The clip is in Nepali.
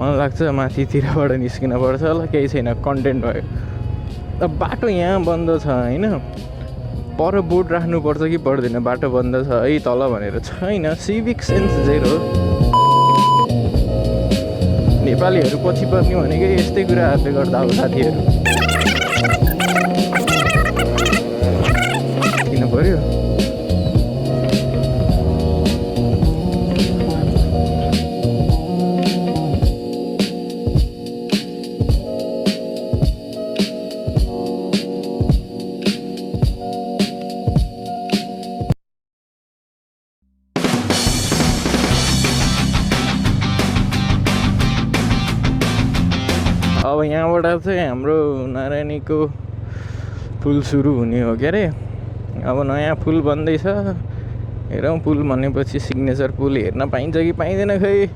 मलाई लाग्छ माथितिरबाट निस्किन पर्छ होला, केही छैन, कन्टेन्ट भयो। अब बाटो यहाँ बन्द छ होइन, पर बोर्ड राख्नुपर्छ कि पर्दैन बाटो बन्द छ है तल भनेर? छैन, सिभिक सेन्स जेरो। नेपालीहरू पछि पर्ने भनेकै यस्तै कुराहरूले गर्दा हो साथीहरू। किन पर्यो? अब यहाँबाट चाहिँ हाम्रो नारायणीको पुल सुरु हुने हो के अरे। अब नयाँ पुल बन्दैछ, हेरौँ पुल भनेपछि सिग्नेचर पुल हेर्न पाइन्छ कि पाइँदैन खै।